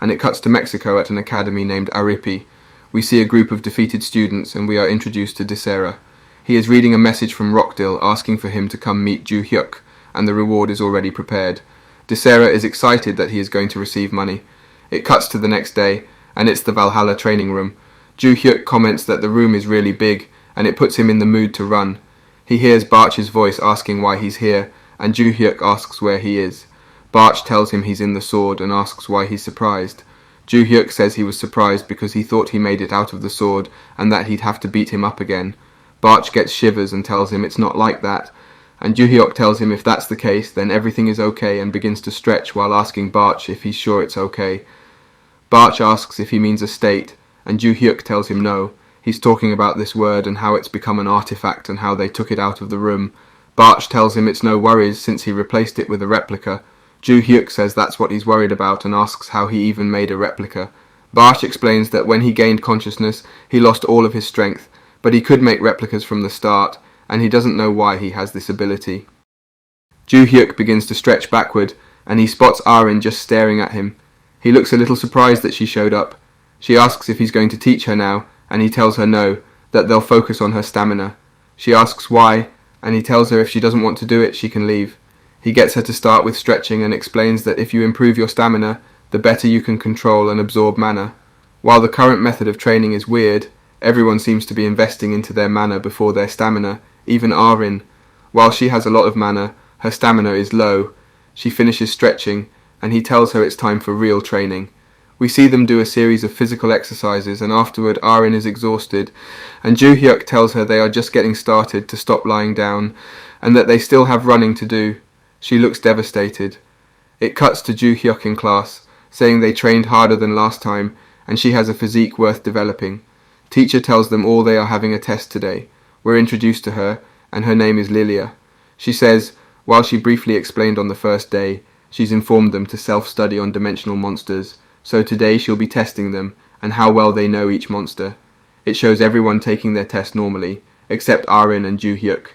and it cuts to Mexico at an academy named Aripi. We see a group of defeated students, and we are introduced to Desera. He is reading a message from Rockdill asking for him to come meet Ju Hyuk, and the reward is already prepared. Desera is excited that he is going to receive money. It cuts to the next day, and it's the Valhalla training room. Ju Hyuk comments that the room is really big, and it puts him in the mood to run. He hears Barch's voice asking why he's here, and Ju Hyuk asks where he is. Barch tells him he's in the sword and asks why he's surprised. Ju Hyuk says he was surprised because he thought he made it out of the sword and that he'd have to beat him up again. Barch gets shivers and tells him it's not like that, and Ju Hyuk tells him if that's the case then everything is okay and begins to stretch while asking Barch if he's sure it's okay. Barch asks if he means a state, and Ju Hyuk tells him no. He's talking about this word and how it's become an artifact and how they took it out of the room. Barch tells him it's no worries since he replaced it with a replica. Ju Hyuk says that's what he's worried about and asks how he even made a replica. Barch explains that when he gained consciousness, he lost all of his strength, but he could make replicas from the start, and he doesn't know why he has this ability. Ju Hyuk begins to stretch backward, and he spots Arin just staring at him. He looks a little surprised that she showed up. She asks if he's going to teach her now, and he tells her no, that they'll focus on her stamina. She asks why, and he tells her if she doesn't want to do it, she can leave. He gets her to start with stretching and explains that if you improve your stamina, the better you can control and absorb mana. While the current method of training is weird, everyone seems to be investing into their mana before their stamina, even Arin. While she has a lot of mana, her stamina is low. She finishes stretching, and he tells her it's time for real training. We see them do a series of physical exercises, and afterward Arin is exhausted, and Ju Hyuk tells her they are just getting started to stop lying down, and that they still have running to do. She looks devastated. It cuts to Ju Hyuk in class, saying they trained harder than last time, and she has a physique worth developing. Teacher tells them all they are having a test today. We're introduced to her, and her name is Lilia. She says, while she briefly explained on the first day, she's informed them to self-study on dimensional monsters, so today she'll be testing them, and how well they know each monster. It shows everyone taking their test normally, except Arin and Ju Hyuk.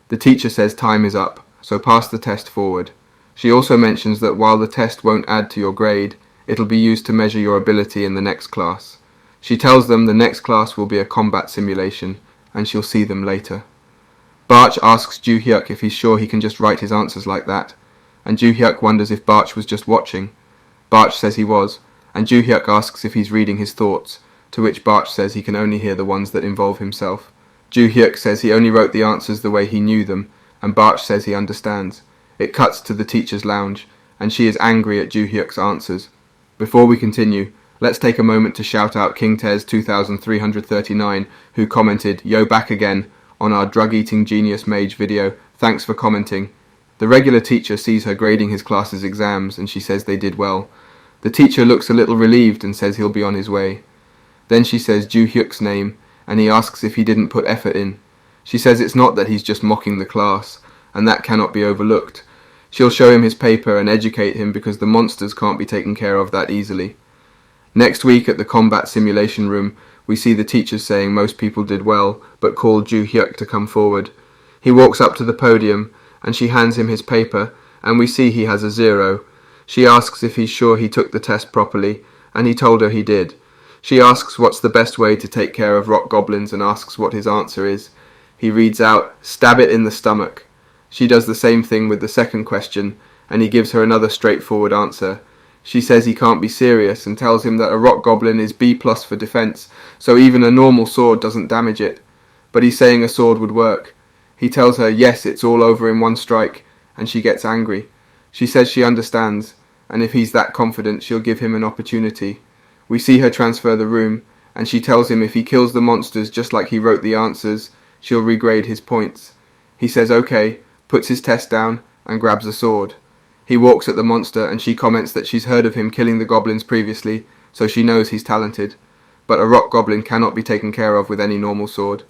The teacher says time is up, so pass the test forward. She also mentions that while the test won't add to your grade, it'll be used to measure your ability in the next class. She tells them the next class will be a combat simulation, and she'll see them later. Barch asks Ju Hyuk if he's sure he can just write his answers like that, and Ju Hyuk wonders if Barch was just watching. Barch says he was, and Ju Hyuk asks if he's reading his thoughts, to which Barch says he can only hear the ones that involve himself. Ju Hyuk says he only wrote the answers the way he knew them, and Barch says he understands. It cuts to the teacher's lounge, and she is angry at Ju Hyuk's answers. Before we continue, let's take a moment to shout out King Tez 2339, who commented, "Yo, back again," on our drug-eating genius mage video. Thanks for commenting. The regular teacher sees her grading his class's exams, and she says they did well. The teacher looks a little relieved and says he'll be on his way. Then she says Ju Hyuk's name, and he asks if he didn't put effort in. She says it's not that he's just mocking the class, and that cannot be overlooked. She'll show him his paper and educate him because the monsters can't be taken care of that easily. Next week at the combat simulation room, we see the teachers saying most people did well, but called Ju Hyuk to come forward. He walks up to the podium, and she hands him his paper, and we see he has a 0. She asks if he's sure he took the test properly, and he told her he did. She asks what's the best way to take care of rock goblins and asks what his answer is. He reads out, "Stab it in the stomach." She does the same thing with the second question, and he gives her another straightforward answer. She says he can't be serious and tells him that a rock goblin is B+ for defense, so even a normal sword doesn't damage it. But he's saying a sword would work. He tells her, yes, it's all over in one strike, and she gets angry. She says she understands, and if he's that confident, she'll give him an opportunity. We see her transfer the room, and she tells him if he kills the monsters just like he wrote the answers, she'll regrade his points. He says okay, puts his test down, and grabs a sword. He walks at the monster, and she comments that she's heard of him killing the goblins previously, so she knows he's talented. But a rock goblin cannot be taken care of with any normal sword.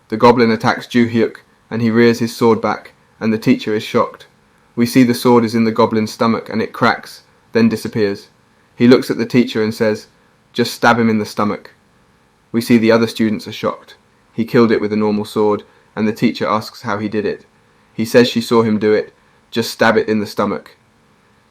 The goblin attacks Ju Hyuk, and he rears his sword back, and the teacher is shocked. We see the sword is in the goblin's stomach, and it cracks, then disappears. He looks at the teacher and says, "Just stab him in the stomach." We see the other students are shocked. He killed it with a normal sword, and the teacher asks how he did it. He says she saw him do it. Just stab it in the stomach.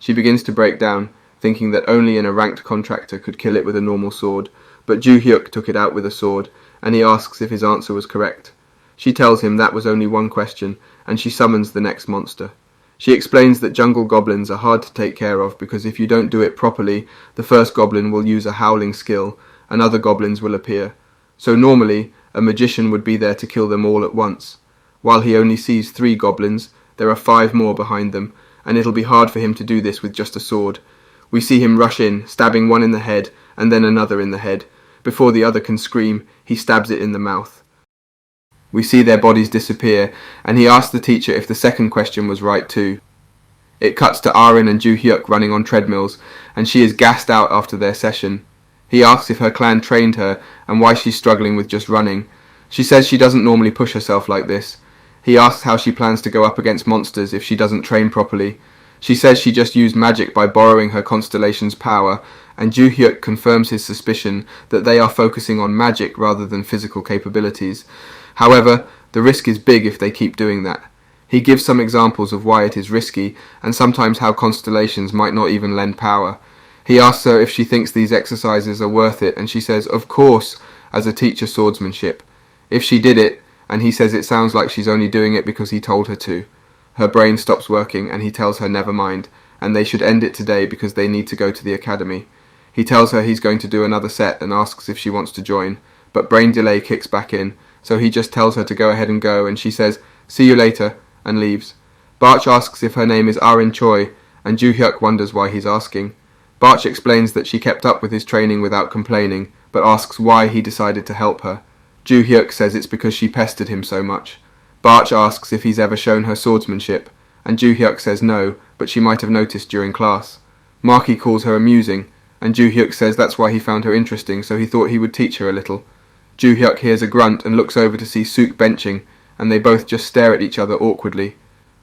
She begins to break down, thinking that only a ranked contractor could kill it with a normal sword, but Ju Hyuk took it out with a sword, and he asks if his answer was correct. She tells him that was only one question, and she summons the next monster. She explains that jungle goblins are hard to take care of because if you don't do it properly, the first goblin will use a howling skill, and other goblins will appear. So normally, a magician would be there to kill them all at once. While he only sees 3 goblins, there are 5 more behind them, and it'll be hard for him to do this with just a sword. We see him rush in, stabbing one in the head, and then another in the head. Before the other can scream, he stabs it in the mouth. We see their bodies disappear, and he asks the teacher if the second question was right too. It cuts to Arin and Ju Hyuk running on treadmills, and she is gassed out after their session. He asks if her clan trained her, and why she's struggling with just running. She says she doesn't normally push herself like this. He asks how she plans to go up against monsters if she doesn't train properly. She says she just used magic by borrowing her Constellations' power, and Ju Hyuk confirms his suspicion that they are focusing on magic rather than physical capabilities. However, the risk is big if they keep doing that. He gives some examples of why it is risky, and sometimes how Constellations might not even lend power. He asks her if she thinks these exercises are worth it, and she says, of course, as a teacher swordsmanship. If she did it, and he says it sounds like she's only doing it because he told her to. Her brain stops working, and he tells her never mind, and they should end it today because they need to go to the academy. He tells her he's going to do another set and asks if she wants to join, but brain delay kicks back in, so he just tells her to go ahead and go, and she says, see you later, and leaves. Barch asks if her name is Arin Choi, and Ju Hyuk wonders why he's asking. Barch explains that she kept up with his training without complaining, but asks why he decided to help her. Ju Hyuk says it's because she pestered him so much. Barch asks if he's ever shown her swordsmanship, and Ju Hyuk says no, but she might have noticed during class. Maki calls her amusing, and Ju Hyuk says that's why he found her interesting, so he thought he would teach her a little. Ju Hyuk hears a grunt and looks over to see Suk benching, and they both just stare at each other awkwardly.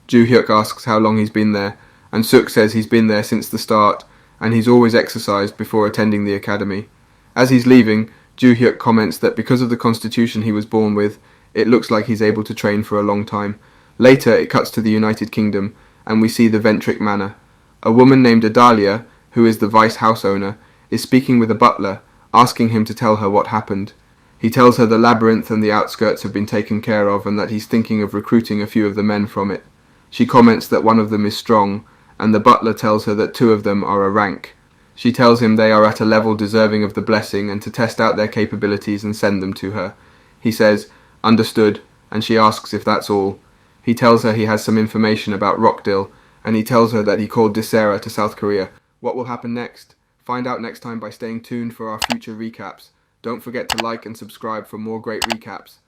Ju Hyuk asks how long he's been there, and Suk says he's been there since the start, and he's always exercised before attending the academy. As he's leaving, Ju Hyuk comments that because of the constitution he was born with, it looks like he's able to train for a long time. Later it cuts to the United Kingdom, and we see the Ventric Manor. A woman named Adalia, who is the vice house owner, is speaking with a butler, asking him to tell her what happened. He tells her the labyrinth and the outskirts have been taken care of and that he's thinking of recruiting a few of the men from it. She comments that one of them is strong, and the butler tells her that 2 of them are a rank. She tells him they are at a level deserving of the blessing and to test out their capabilities and send them to her. He says, understood, and she asks if that's all. He tells her he has some information about Rockdill, and he tells her that he called Deciples to South Korea. What will happen next? Find out next time by staying tuned for our future recaps. Don't forget to like and subscribe for more great recaps.